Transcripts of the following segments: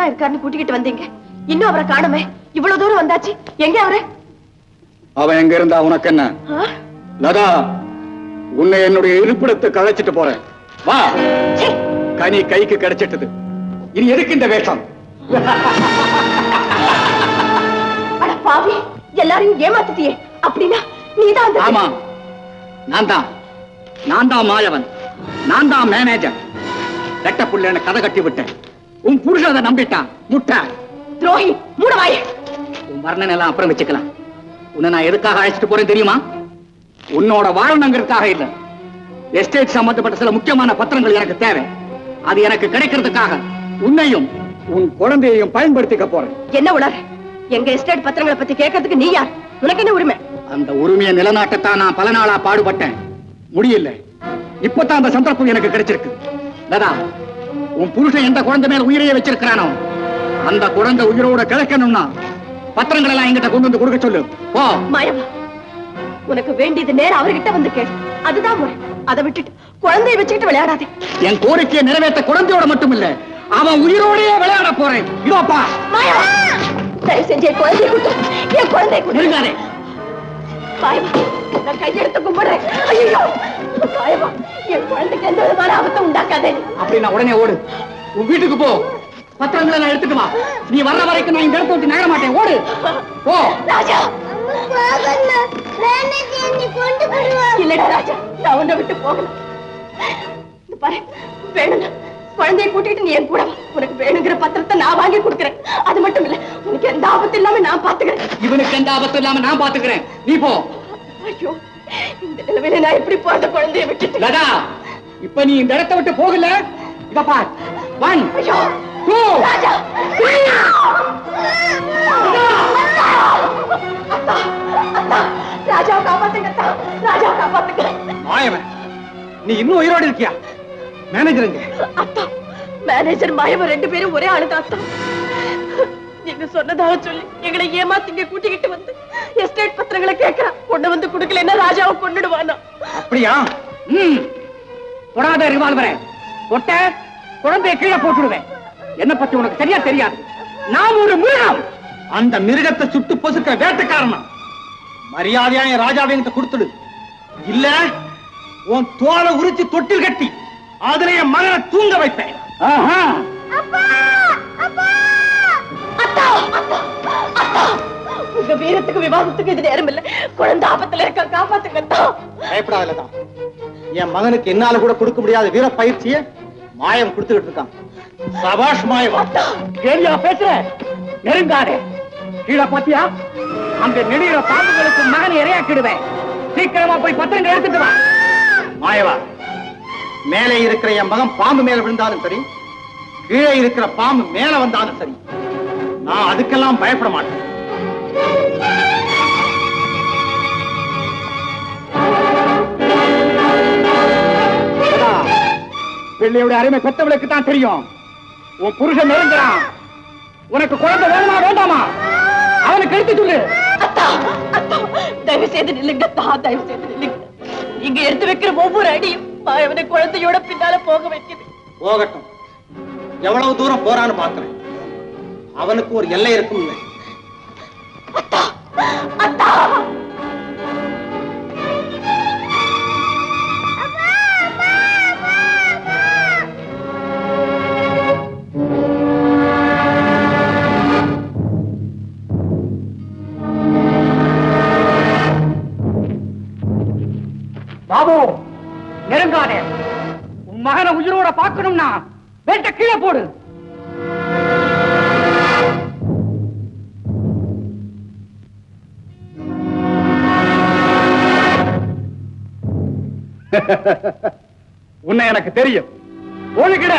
இங்கதான் இருக்காருன்னு கூட்டிக்கிட்டு வந்தீங்க. இன்னும் அவரை காணுமே. இவ்வளவு தூரம் வந்தாச்சு, எங்க அவரு? அவன் எங்க இருந்தா உனக்கு என்ன? லதா, உன்னை என்னுடைய இருப்பிடத்துக்கு அழைச்சிட்டு போறேன். வா. கனி கைக்கு கிடைச்சிட்டது. இனி எதுக்கு இந்த வேஷம்? அட பாவி, எல்லாரையும் ஏமாத்திட்டியே. அப்படின்னா நீதான்? ஆமா, நான் தான் மாயவன். நான் தான் மேனேஜர். ரெட்ட புள்ள கதை கட்டி விட்டேன். உன் புருஷன் அதை நம்பிட்டான். முட்டை துரோகி, மூடவாயே. உன் வர்ணனை எல்லாம் அப்புறம் வச்சுக்கலாம். உன்னை நான் எதுக்காக அழைச்சிட்டு போறேன் தெரியுமா? உன்னோட வாழணுங்கிறதுக்காக இல்ல. எஸ்டேட் சம்பந்தப்பட்ட சில முக்கியமான பத்திரங்கள் எனக்கு தேவை. அது எனக்கு கிடைக்கிறதுக்காக உன்னையும் உன் குழந்தையையும் பயன்படுத்திக்க போறேன். என்ன உலர்? எங்க எஸ்டேட் பத்திரங்களை பத்தி கேட்கறதுக்கு நீ யார்? உனக்கு என்ன உரிமை? அந்த உரிமையை நிலநாட்டத்தான் நான் பல நாளா பாடுபட்டேன். முடியல. இப்பதான் அந்த சந்தர்ப்பம் எனக்கு கிடைச்சிருக்கு. லதா, உன் புருஷன் எந்த குழந்தை மேல உயிரையே வச்சிருக்கிறானோ அந்த குழந்தை உயிரோட கிடைக்கணும்னா பத்திரங்கள் எல்லாம் என்கிட்ட கொண்டு வந்து கொடுக்க சொல்லு. போ. மாயவா, உனக்கு வேண்டியது நேரம் அவர்கிட்ட வந்து கேடு. அதுதான் முறை. அதை விட்டுட்டு குழந்தையை வச்சுக்கிட்டு விளையாடாதே. என் கோரிக்கையை நிறைவேற்ற குழந்தையோட மட்டும் இல்ல, அவன் உயிரோடையே விளையாட போறேன். இதோப்பா. மாயவா, தயவு செஞ்சு என் குழந்தையை கொடுத்து, என் குழந்தையை கொடுங்க. மாயவா, நான் கையெடுத்து கும்பிடுறேன். ஐயோ மாயவா, என் குழந்தைக்கு எந்த விதமான ஆபத்தை உண்டாக்காதே. அப்படின்னா உடனே ஓடு. உன் வீட்டுக்கு போ. பத்திரங்களை நான் எடுத்துட்டு வா. நீ வர்ற வரைக்கும் நான் இந்த இடத்த விட்டு நகர மாட்டேன். ஓடு. போ. ராஜா, இல்லடா ராஜா, நான் உன்னை விட்டு போகல. பாரு, வேணும்னா குழந்தையை கூட்டிட்டு நீ என் கூட வா. உனக்கு வேணுங்கிற பத்திரத்தை நான் வாங்கி கொடுக்கிறேன். அது மட்டும் இல்ல, உனக்கு எந்த ஆபத்து இல்லாம நான் பாத்துக்கிறேன். இவனுக்கு எந்த ஆபத்து இல்லாம நான் பாத்துக்கிறேன். நீ போ. ஐயோ, இந்த நிலைமையில நான் எப்படி போறத குழந்தையை விட்டு? லதா, இப்ப நீ இந்த இடத்தை விட்டு போகல. இத பார். 1 ஐயோ 2 ராஜா, ராஜா காப்பாத்துங்க. ராஜா காப்பாத்துங்க. மாயவன், நீ இன்னும் உயிரோடு இருக்கியா? மேனேஜர் எங்க? அத்தா, மேனேஜர் மாயவன் 2 பேரும் ஒரே ஆளுதான் அத்தா. நீங்க சொன்னதாக சொல்லி எங்களை ஏமாத்திங்க கூட்டிக்கிட்டு வந்து எஸ்டேட் பத்திரங்களை கேட்கிறான். கொண்டு வந்து கொடுக்கலன்னா ராஜாவை கொண்டுடுவானா? அப்படியா? தொடாத ரிவால்வரை தொட்ட குழந்தையை கீழே போட்டுடுவேன். என்ன பத்தி உனக்கு சரியா தெரியாது. நான் ஒரு மிருகம். அந்த மிருகத்தை சுட்டு பொசுக்க வேட்டைக்காரனா? மரியாதையா என் ராஜாவை எனக்கு கொடுத்துடு. இல்ல உன் தோலை உரிச்சு தொட்டில் கட்டி அதுல என் மகனை தூங்க வைப்பேன். உங்க வீரத்துக்கு விவாதத்துக்கு இது நேரம் இல்ல. குழந்தை ஆபத்துல இருக்க, காப்பாத்துங்க. பயப்படாததான். என் மகனுக்கு என்னால கூட கொடுக்க முடியாத வீர பயிற்சியை மாயம் கொடுத்துக்கிட்டு இருக்கான். சபாஷ் மாயம். கேரியா பேசுற? நெருங்காதே. கீழே பாத்தியா? அந்த நெடுகிற பாம்புகளுக்கு மகனை இரையாக்கிடுவேன். சீக்கிரமா போய் பத்திரங்கள் எடுத்துட்டு வா. மாயவா, மேலே இருக்கிற என் மகன் பாம்பு மேல விழுந்தாலும் சரி, கீழே இருக்கிற பாம்பு மேல வந்தாலும் சரி, நான் அதுக்கெல்லாம் பயப்பட மாட்டேன். பிள்ளையோட அருமை பெத்தவளுக்கு தான் தெரியும். உன் புருஷன் நெருங்குறான். உனக்கு குழந்தை வேணுமா வேண்டாமா? அவனுக்கு எடுத்து சொல்லு. தயவு செய்து நில்லுங்க. தயவு செய்து நில்லுங்க. நீங்க எடுத்து வைக்கிற ஒவ்வொரு அடியும் அவனை குழந்தையோட பின்னால போக வைக்குது. போகட்டும். எவ்வளவு தூரம் போறான்னு பாக்குறேன். அவனுக்கு ஒரு எல்லை இருக்கும். அத்தா, அத்தா. பாபு, நெருங்காதே. உன் மகனை உயிரோட பார்க்கணும்னா வேட்டை கீழே போடு. உன்னை எனக்கு தெரியும். ஒழுகிட.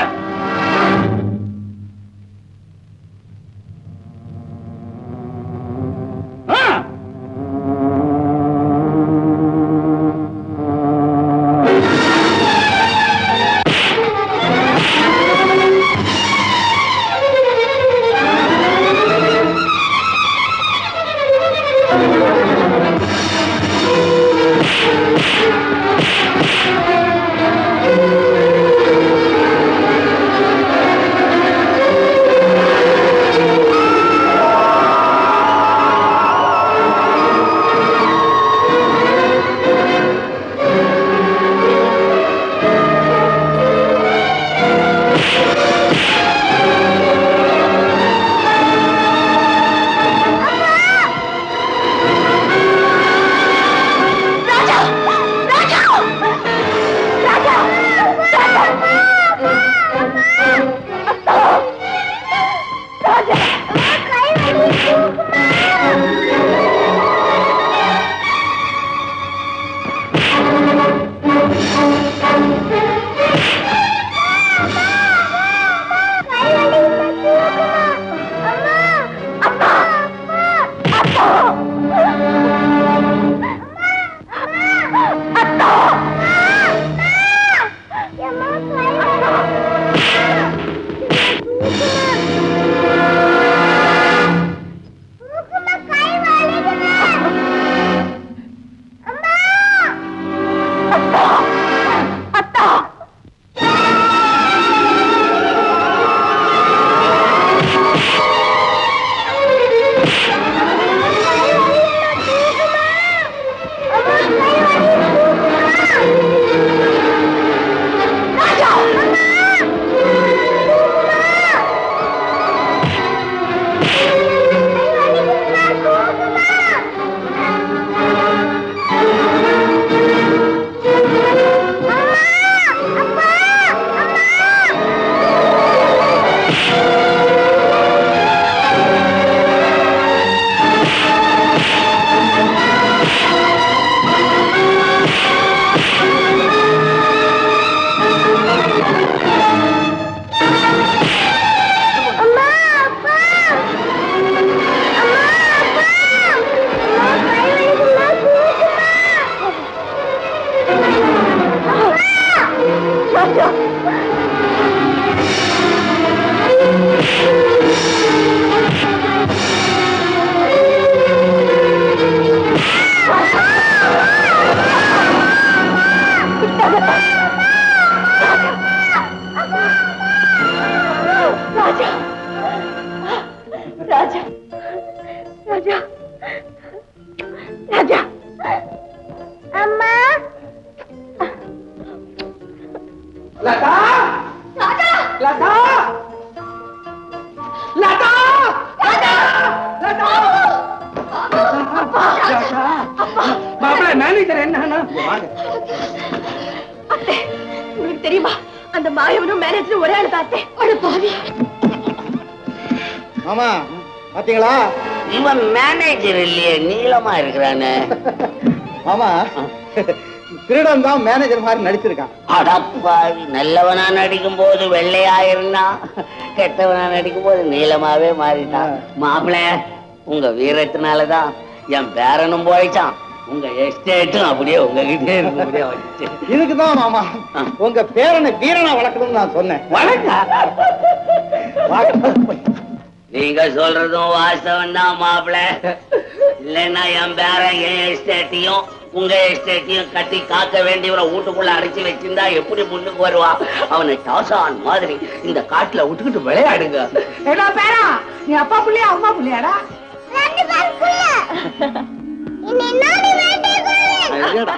அம்மா லதா ராஜா லதா லதா லதா மாப்பிள்ள மேனேஜர் என்ன அத்தை உங்களுக்கு தெரியுமா அந்த மாயவனும் மேனேஜரும் ஒரே ஆளு தாத்தே அட பாவி மாமா பாத்தீங்களா இவன் மேனேஜர் இல்லையே நீளமா இருக்கிறானே மாமா திருடன் தான் மேனேஜர் மாதிரி நடிச்சிருக்கான் அடப்பாவி நல்லவனா நடிக்கும் போது வெள்ளையா இருந்தா கெட்டவனா நடிக்கும் போது நீளமாவே மாறிட்டான் மாப்பிள உங்க வீரத்தினாலதான் என் பேரனும் போயிட்டான் உங்க எஸ்டேட்டும் அப்படியே உங்ககிட்டே இருக்கும்படியா வச்சு இதுக்குதான் மாமா உங்க பேரனை வீரனா வளர்க்கணும்னு நான் சொன்னேன் நீங்க சொல்றதும் வாஸ்தவம் தான் மாப்பிள இல்லைன்னா என் பேரன் என் எஸ்டேட்டையும் உங்க எஸ்டேட்டையும் கட்டி காக்க வேண்டியவரை வீட்டுக்குள்ள அடைச்சு வச்சிருந்தா எப்படி முன்னுக்கு வருவான் அவனை டாசான் மாதிரி இந்த காட்டுல விட்டுக்கிட்டு விளையாடுங்க ஏடா பேரா நீ அப்பா புள்ளையா அம்மா புள்ளையாடா ரெண்டு பேரும் புள்ள. இன்னும் நானே வேட்டைக்கு வரேன். ஐயடா.